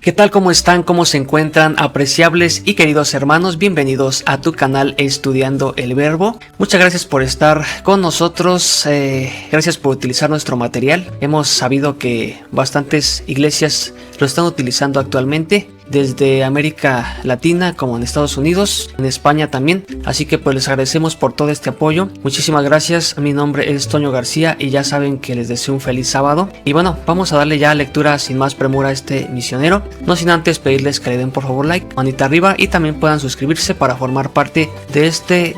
¿Qué tal? ¿Cómo están? ¿Cómo se encuentran? Apreciables y queridos hermanos, bienvenidos a tu canal Estudiando el Verbo. Muchas gracias por estar con nosotros, gracias por utilizar nuestro material. Hemos sabido que bastantes iglesias lo están utilizando actualmente, desde América Latina como en Estados Unidos, en España también, así que pues les agradecemos por todo este apoyo. Muchísimas gracias. Mi nombre es Toño García y ya saben que les deseo un feliz sábado. Y bueno, vamos a darle ya lectura sin más premura a este misionero, no sin antes pedirles que le den por favor like, manita arriba, y también puedan suscribirse para formar parte de este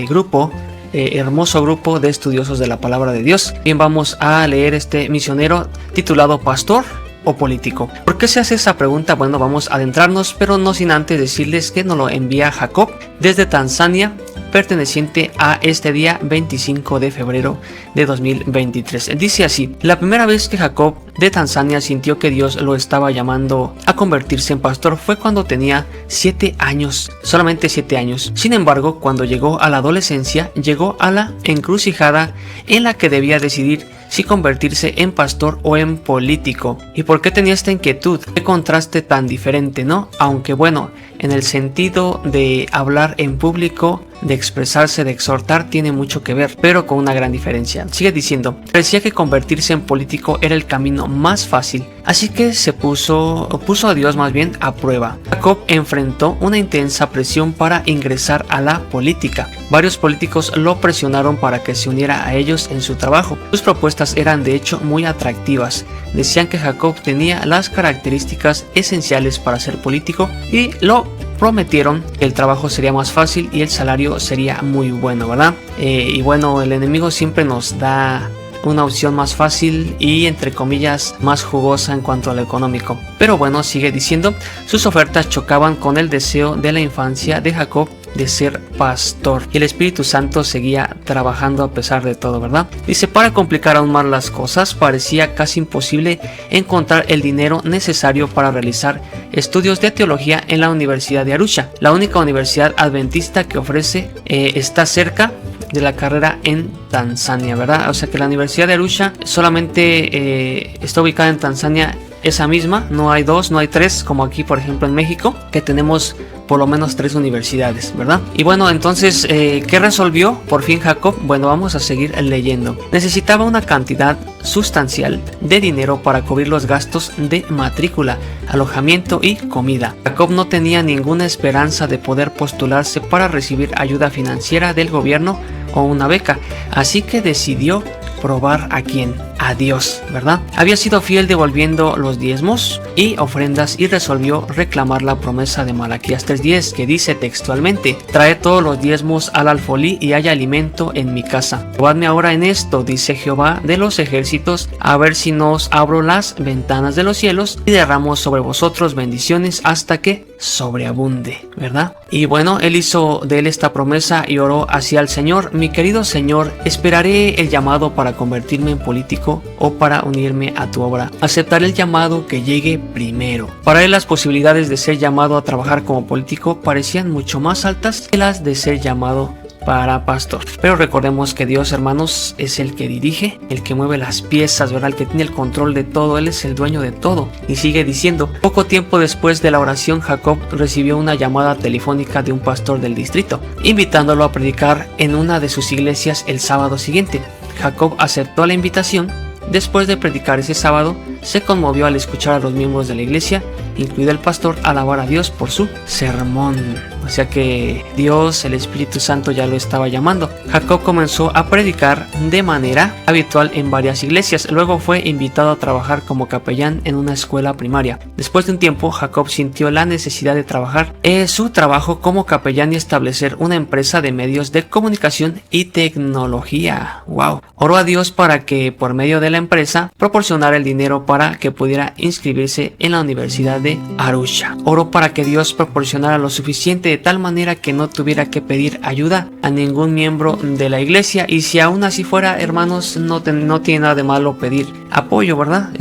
grupo, hermoso grupo de estudiosos de la palabra de Dios. Bien, vamos a leer este misionero titulado Pastor o Político. ¿Por qué se hace esa pregunta? Bueno, vamos a adentrarnos, pero no sin antes decirles que nos lo envía Jacob desde Tanzania, perteneciente a este día 25 de febrero de 2023. Dice así: la primera vez que Jacob de Tanzania sintió que Dios lo estaba llamando a convertirse en pastor fue cuando tenía 7 años, solamente 7 años. Sin embargo, cuando llegó a la adolescencia, llegó a la encrucijada en la que debía decidir si convertirse en pastor o en político. ¿Y por qué tenía esta inquietud? Qué contraste tan diferente, ¿no? Aunque bueno, en el sentido de hablar en público, de expresarse, de exhortar, tiene mucho que ver, pero con una gran diferencia. Sigue diciendo: parecía que convertirse en político era el camino más fácil, así que puso a Dios más bien a prueba. Jacob enfrentó una intensa presión para ingresar a la política. Varios políticos lo presionaron para que se uniera a ellos en su trabajo. Sus propuestas eran de hecho muy atractivas. Decían que Jacob tenía las características esenciales para ser político y lo prometieron que el trabajo sería más fácil y el salario sería muy bueno, ¿verdad? Y bueno, el enemigo siempre nos da una opción más fácil y entre comillas más jugosa en cuanto a lo económico. Pero bueno, sigue diciendo, sus ofertas chocaban con el deseo de la infancia de Jacob de ser pastor, y el Espíritu Santo seguía trabajando a pesar de todo, ¿verdad? Dice: para complicar aún más las cosas, parecía casi imposible encontrar el dinero necesario para realizar estudios de teología en la Universidad de Arusha, la única universidad adventista que ofrece. Está cerca de la carrera en Tanzania, ¿verdad? O sea que la Universidad de Arusha solamente está ubicada en Tanzania, esa misma, no hay dos, no hay tres, como aquí por ejemplo en México, que tenemos por lo menos 3 universidades, ¿verdad? Y bueno, entonces, ¿qué resolvió por fin Jacob? Bueno, vamos a seguir leyendo. Necesitaba una cantidad sustancial de dinero para cubrir los gastos de matrícula, alojamiento y comida. Jacob no tenía ninguna esperanza de poder postularse para recibir ayuda financiera del gobierno o una beca, así que decidió probar a quién, a Dios, ¿verdad? Había sido fiel devolviendo los diezmos y ofrendas y resolvió reclamar la promesa de Malaquías 3:10, que dice textualmente: trae todos los diezmos al alfolí y haya alimento en mi casa. Probadme ahora en esto, dice Jehová de los ejércitos, a ver si no os abro las ventanas de los cielos y derramo sobre vosotros bendiciones hasta que sobreabunde, ¿verdad? Y bueno, él hizo de él esta promesa y oró hacia el Señor: mi querido Señor, esperaré el llamado para convertirme en político o para unirme a tu obra. Aceptaré el llamado que llegue primero. Para él las posibilidades de ser llamado a trabajar como político parecían mucho más altas que las de ser llamado para pastor. Pero recordemos que Dios, hermanos, es el que dirige, el que mueve las piezas, ¿verdad? El que tiene el control de todo. Él es el dueño de todo. Y sigue diciendo: poco tiempo después de la oración, Jacob recibió una llamada telefónica de un pastor del distrito, invitándolo a predicar en una de sus iglesias el sábado siguiente. Jacob aceptó la invitación. Después de predicar ese sábado, se conmovió al escuchar a los miembros de la iglesia, incluido el pastor, alabar a Dios por su sermón. O sea que Dios, el Espíritu Santo, ya lo estaba llamando. Jacob comenzó a predicar de manera habitual en varias iglesias. Luego fue invitado a trabajar como capellán en una escuela primaria. Después de un tiempo, Jacob sintió la necesidad de trabajar su trabajo como capellán y establecer una empresa de medios de comunicación y tecnología. ¡Wow! Oró a Dios para que por medio de la empresa proporcionara el dinero para que pudiera inscribirse en la Universidad de Arusha. Oró para que Dios proporcionara lo suficiente de tal manera que no tuviera que pedir ayuda a ningún miembro de la iglesia, y si aún así fuera, hermanos, no tiene nada de malo pedir apoyo, ¿verdad?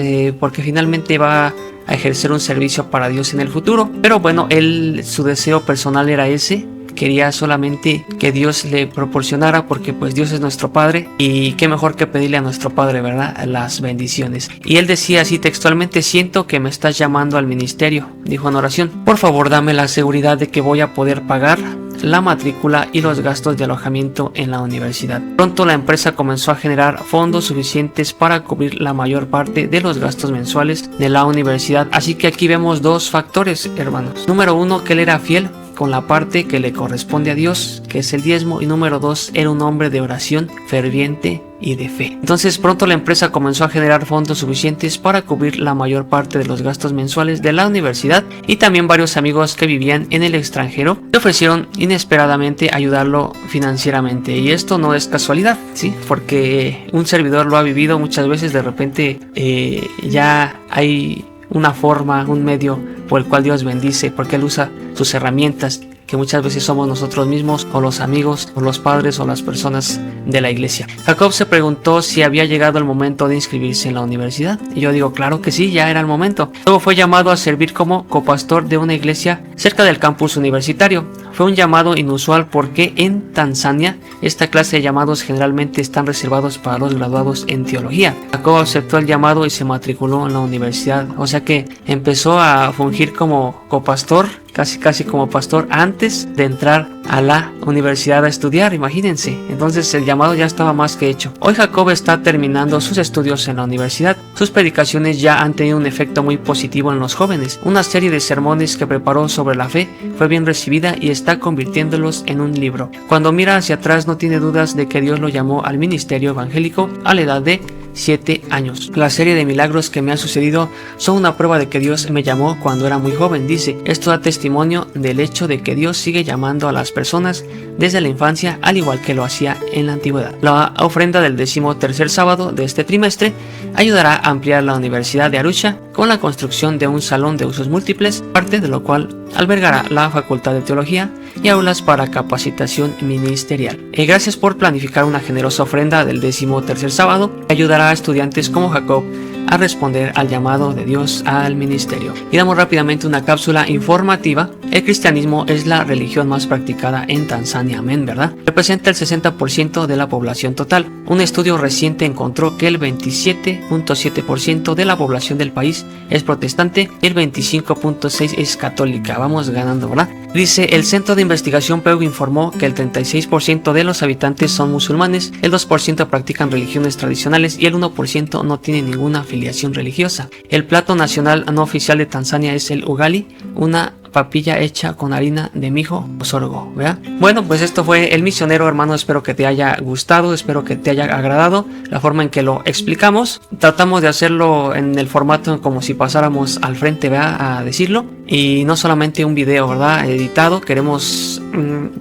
Porque finalmente va a ejercer un servicio para Dios en el futuro. Pero bueno, su deseo personal era ese, quería solamente que Dios le proporcionara, porque pues Dios es nuestro Padre y qué mejor que pedirle a nuestro Padre, ¿verdad?, las bendiciones. Y él decía así textualmente: siento que me estás llamando al ministerio, dijo en oración. Por favor, dame la seguridad de que voy a poder pagar la matrícula y los gastos de alojamiento en la universidad. Pronto la empresa comenzó a generar fondos suficientes para cubrir la mayor parte de los gastos mensuales de la universidad. Así que aquí vemos dos factores, hermanos. Número uno, que él era fiel con la parte que le corresponde a Dios, que es el diezmo, y número dos, era un hombre de oración ferviente y de fe. Entonces pronto la empresa comenzó a generar fondos suficientes para cubrir la mayor parte de los gastos mensuales de la universidad, y también varios amigos que vivían en el extranjero le ofrecieron inesperadamente ayudarlo financieramente. Y esto no es casualidad, ¿sí? Porque un servidor lo ha vivido muchas veces. De repente ya hay una forma, un medio por el cual Dios bendice, porque Él usa sus herramientas, que muchas veces somos nosotros mismos, o los amigos, o los padres, o las personas de la iglesia. Jacob se preguntó si había llegado el momento de inscribirse en la universidad, y yo digo, claro que sí, ya era el momento. Luego fue llamado a servir como copastor de una iglesia cerca del campus universitario. Fue un llamado inusual porque en Tanzania esta clase de llamados generalmente están reservados para los graduados en teología. Jacob aceptó el llamado y se matriculó en la universidad, o sea que empezó a fungir como copastor, casi como pastor, antes de entrar a la universidad a estudiar, imagínense. Entonces el llamado ya estaba más que hecho. Hoy Jacob está terminando sus estudios en la universidad. Sus predicaciones ya han tenido un efecto muy positivo en los jóvenes. Una serie de sermones que preparó sobre la fe fue bien recibida y está convirtiéndolos en un libro. Cuando mira hacia atrás no tiene dudas de que Dios lo llamó al ministerio evangélico a la edad de 7 años. La serie de milagros que me ha sucedido son una prueba de que Dios me llamó cuando era muy joven, dice. Esto da testimonio del hecho de que Dios sigue llamando a las personas desde la infancia, al igual que lo hacía en la antigüedad. La ofrenda del 13º sábado de este trimestre ayudará a ampliar la Universidad de Arusha con la construcción de un salón de usos múltiples, parte de lo cual albergará la Facultad de Teología y aulas para capacitación ministerial. Gracias por planificar una generosa ofrenda del 13º sábado que ayudará a estudiantes como Jacob a responder al llamado de Dios al ministerio. Y damos rápidamente una cápsula informativa. El cristianismo es la religión más practicada en Tanzania, amén, ¿verdad? Representa el 60% de la población total. Un estudio reciente encontró que el 27.7% de la población del país es protestante y el 25.6% es católica. Vamos ganando, ¿verdad? Dice, el Centro de Investigación Pew informó que el 36% de los habitantes son musulmanes, el 2% practican religiones tradicionales y el 1% no tiene ninguna afiliación religiosa. El plato nacional no oficial de Tanzania es el ugali, una papilla hecha con harina de mijo o sorgo, ¿verdad? Bueno, pues esto fue El Misionero, hermano. Espero que te haya gustado, espero que te haya agradado la forma en que lo explicamos. Tratamos de hacerlo en el formato como si pasáramos al frente, ¿verdad?, a decirlo, y no solamente un video, ¿verdad?, editado. Queremos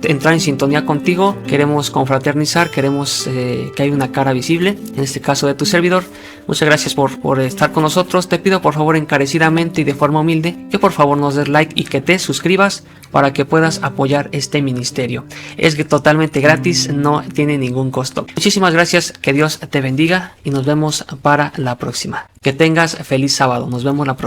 entrar en sintonía contigo, queremos confraternizar, queremos que haya una cara visible, en este caso de tu servidor. Muchas gracias por estar con nosotros. Te pido por favor encarecidamente y de forma humilde que por favor nos des like y que te suscribas para que puedas apoyar este ministerio. Es totalmente gratis, no tiene ningún costo. Muchísimas gracias, que Dios te bendiga y nos vemos para la próxima. Que tengas feliz sábado, nos vemos la próxima.